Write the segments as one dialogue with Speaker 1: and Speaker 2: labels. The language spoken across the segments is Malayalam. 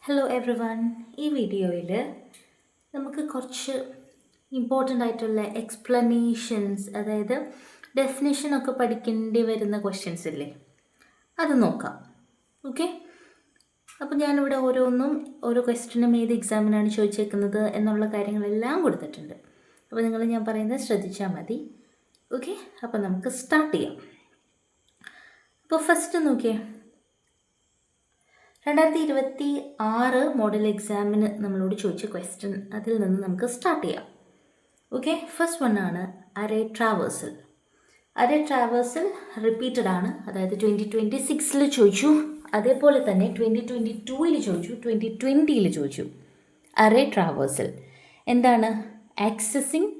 Speaker 1: Hello every one. ഈ വീഡിയോയിൽ നമുക്ക് കുറച്ച് ഇമ്പോർട്ടൻ്റ് ആയിട്ടുള്ള എക്സ്പ്ലനേഷൻസ്, അതായത് ഡെഫിനിഷനൊക്കെ പഠിക്കേണ്ടി വരുന്ന ക്വസ്റ്റ്യൻസ് ഇല്ലേ, അത് നോക്കാം. ഓക്കെ, അപ്പോൾ ഞാനിവിടെ ഓരോ ക്വസ്റ്റ്യനും ഏത് എക്സാമിനാണ് ചോദിച്ചേക്കുന്നത് എന്നുള്ള കാര്യങ്ങളെല്ലാം കൊടുത്തിട്ടുണ്ട്. അപ്പോൾ ഞാൻ പറയുന്നത് ശ്രദ്ധിച്ചാൽ മതി. ഓക്കെ, അപ്പോൾ നമുക്ക് സ്റ്റാർട്ട് ചെയ്യാം. അപ്പോൾ ഫസ്റ്റ് നോക്കിയേ, 2026 മോഡൽ എക്സാമിന് നമ്മളോട് ചോദിച്ച ക്വസ്റ്റ്യൻ, അതിൽ നിന്ന് നമുക്ക് സ്റ്റാർട്ട് ചെയ്യാം. ഓക്കെ, ഫസ്റ്റ് വൺ ആണ് array traversal. Array traversal repeated ആണ്, അതായത് 2026 ചോദിച്ചു, അതേപോലെ തന്നെ 2022 ചോദിച്ചു, 2020 ചോദിച്ചു. അറേ ട്രാവേഴ്സൽ എന്താണ്? Accessing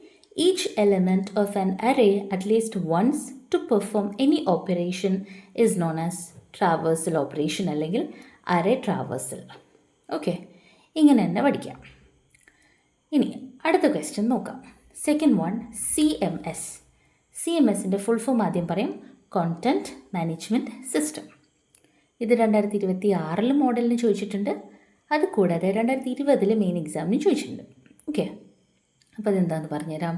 Speaker 1: each element of an array at least once to perform any operation is known as traversal operation, അല്ലെങ്കിൽ അറേ ട്രാവേഴ്സൽ. ഓക്കെ, ഇങ്ങനെ തന്നെ പഠിക്കാം. ഇനി അടുത്ത ക്വസ്റ്റ്യൻ നോക്കാം. Second one, CMS. CMSൻ്റെ ഫുൾ ഫോം ആദ്യം പറയും, കോണ്ടൻറ്റ് മാനേജ്മെൻറ്റ് സിസ്റ്റം. ഇത് 2026 മോഡലിന് ചോദിച്ചിട്ടുണ്ട്, അത് കൂടാതെ 2020 മെയിൻ എക്സാമിന് ചോദിച്ചിട്ടുണ്ട്. ഓക്കെ, അപ്പോൾ അതെന്താണെന്ന് പറഞ്ഞുതരാം.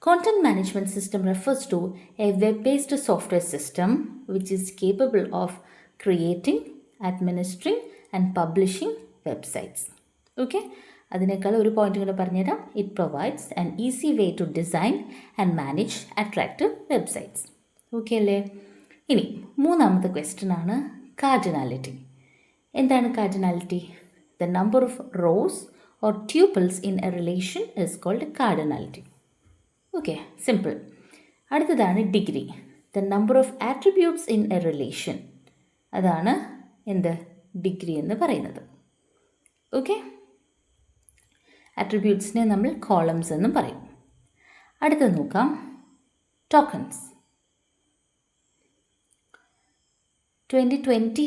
Speaker 1: Content management system refers to a web based software system which is capable of creating, administering and publishing websites. Okay, അതിനേക്കാൾ ഒരു പോയിന്റ് കൂടെ പറഞ്ഞുതരാം. It provides an easy way to design and manage attractive websites. Okay അല്ലേ? ഇനി മൂന്നാമത്തെ ക്വസ്റ്റ്യൻ ആണ് കാർഡിനാലിറ്റി. എന്താണ് cardinality? The number of rows or tuples in a relation is called cardinality. Okay, simple. അടുത്തതാണ് degree. The number of attributes in a relation, അതാണ് എന്ത്? ഡിഗ്രി എന്ന് പറയുന്നത്. ഓക്കെ, ആട്രിബ്യൂട്ട്സിനെ നമ്മൾ കോളംസ് എന്നും പറയും. അടുത്തത് നോക്കാം, ടോക്കൺസ്. 2022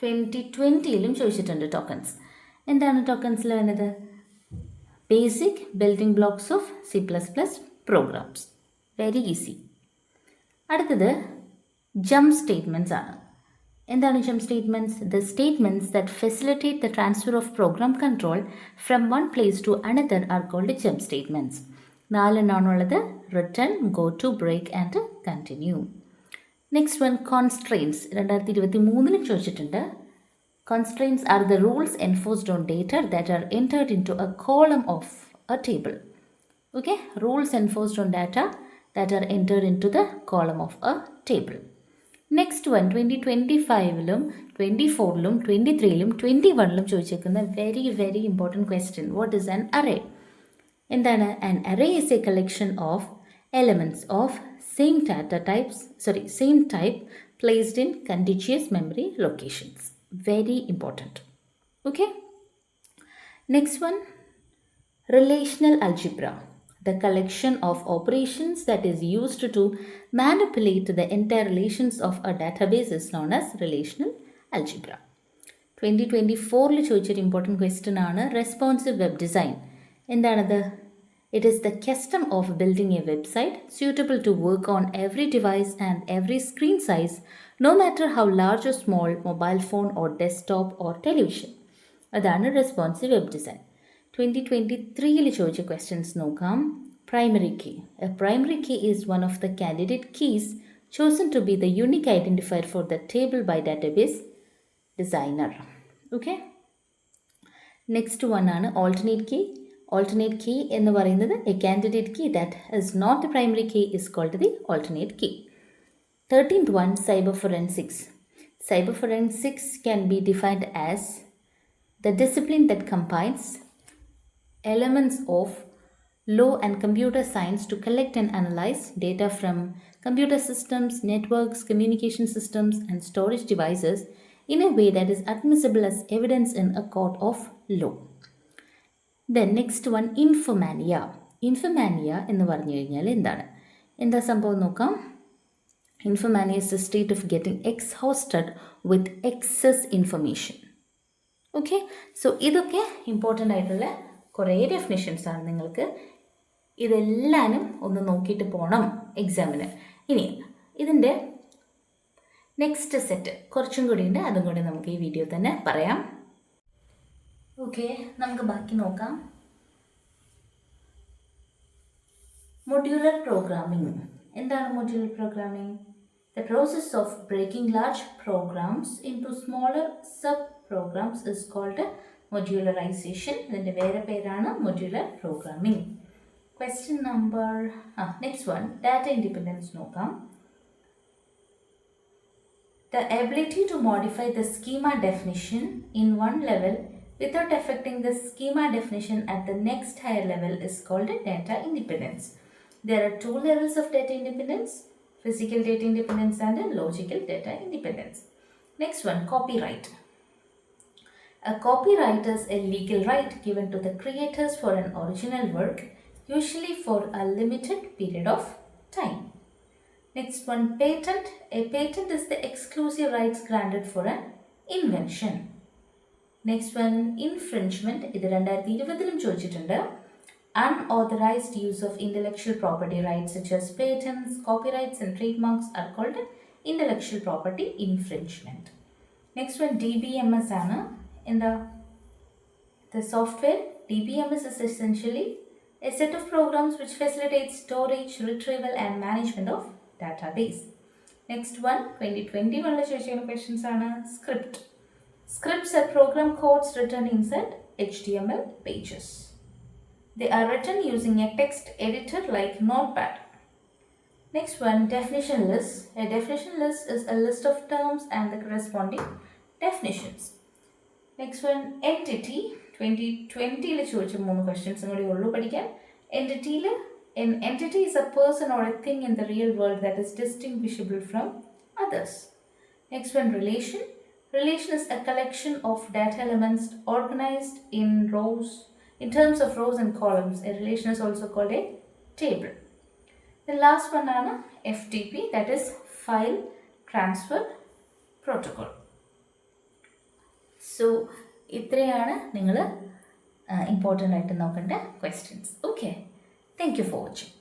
Speaker 1: 2020 ചോദിച്ചിട്ടുണ്ട് ടോക്കൺസ്. എന്താണ് ടോക്കൺസിൽ വരുന്നത്? Basic building blocks of C++ programs. Very easy. അടുത്തത് ജംപ് സ്റ്റേറ്റ്മെൻറ്റ്സ് ആണ്. എന്താണ് jump statements? The statements that facilitate the transfer of program control from one place to another are called jump statements. 4 എണ്ണമാണുള്ളത്: return, go to, break and continue. Next one, constraints. 2023 ചോദിച്ചിട്ടുണ്ട്. Constraints are the rules enforced on data that are entered into a column of a table. Okay, rules enforced on data that are entered into the column of a table. Next one, 2025 24 23 21 ചോദിച്ചിരിക്കുന്ന very important question. What is an array? എന്താണ്? An array is a collection of elements of same type placed in contiguous memory locations. Very important. Okay, next one, relational algebra. The collection of operations that is used to manipulate the entire relations of a database is known as relational algebra. 2024 ചോദിച്ചൊരു ഇമ്പോർട്ടൻറ്റ് ക്വസ്റ്റ്യൻ ആണ് റെസ്പോൺസീവ് വെബ് ഡിസൈൻ. എന്താണത്? It is the custom of building a website suitable to work on every device and every screen size, no matter how large or small, mobile phone or desktop or television. അതാണ് റെസ്പോൺസീവ് വെബ് ഡിസൈൻ. 2023 ചോദിച്ച ക്വസ്റ്റ്യൻസ് നോക്കാം. Primary key. A primary key is one of the candidate keys chosen to be the unique identifier for the table by database designer. Okay, next one ആണ് alternate key. Alternate key എന്ന് പറയുന്നത് a candidate key that is not the primary key is called the alternate key. 13th one, cyber forensics. Cyber forensics can be defined as the discipline that combines elements of law and computer science to collect and analyze data from computer systems, networks, communication systems and storage devices in a way that is admissible as evidence in a court of law. Then next one, infomania. Infomania എന്ന് പറഞ്ഞു കഴിഞ്ഞാൽ എന്താണ്? എന്താ സംഭവം നോക്കാം. Infomania is the state of getting exhausted with excess information. Okay, so ഇതൊക്കെ ഇമ്പോർട്ടൻ്റ് ആയിട്ടുള്ള കുറേ ഡെഫിനിഷൻസ് ആണ്. നിങ്ങൾക്ക് ഇതെല്ലാനും ഒന്ന് നോക്കിയിട്ട് പോകണം എക്സാമിന്. ഇനി ഇതിൻ്റെ നെക്സ്റ്റ് സെറ്റ് കുറച്ചും കൂടി ഉണ്ട്, അതും കൂടി നമുക്ക് ഈ വീഡിയോ തന്നെ പറയാം. ഓക്കെ, നമുക്ക് ബാക്കി നോക്കാം. മൊഡ്യൂലർ പ്രോഗ്രാമിംഗ്. എന്താണ് മൊഡ്യൂലർ programming? The process of breaking large programs into smaller sub-programs is called modularization. ഇതിൻ്റെ വേറെ പേരാണ് modular programming. Question number, next one, data independence നോക്കാം. The ability to modify the schema definition in one level without affecting the schema definition at the next higher level is called data independence. There are two levels of data independence: physical data independence and logical data independence. Next one, copyright. A copyright is a legal right given to the creators for an original work, usually for a limited period of time. Next one, patent. A patent is the exclusive rights granted for an invention. Next one, infringement. ഇത് 2020 ചോദിച്ചിട്ടുണ്ട്. Unauthorized use of intellectual property rights such as patents, copyrights and trademarks are called intellectual property infringement. Next one, DBMS ആണ്. In the software, DBMS is essentially a set of programs which facilitate storage, retrieval and management of database. Next one, 2021 ചോദിച്ചിരിക്കുന്ന questions ആണ് script. Scripts are program codes written inside HTML pages. They are written using a text editor like Notepad. Next one, definition list. A definition list is a list of terms and the corresponding definitions. Next one, entity. 2020 ചോദിച്ച 3 questions കൂടി ഉള്ളൂ പഠിക്കാൻ. An entity is a person or a thing in the real world that is distinguishable from others. Next one, relation. Relation is a collection of data elements organized in terms of rows and columns. A relation is also called a table. The last one is FTP, that is File Transfer Protocol. So, ഇത്രയാണ് നിങ്ങൾ ഇമ്പോർട്ടൻ്റ് ആയിട്ട് നോക്കേണ്ട questions. Okay, thank you for watching.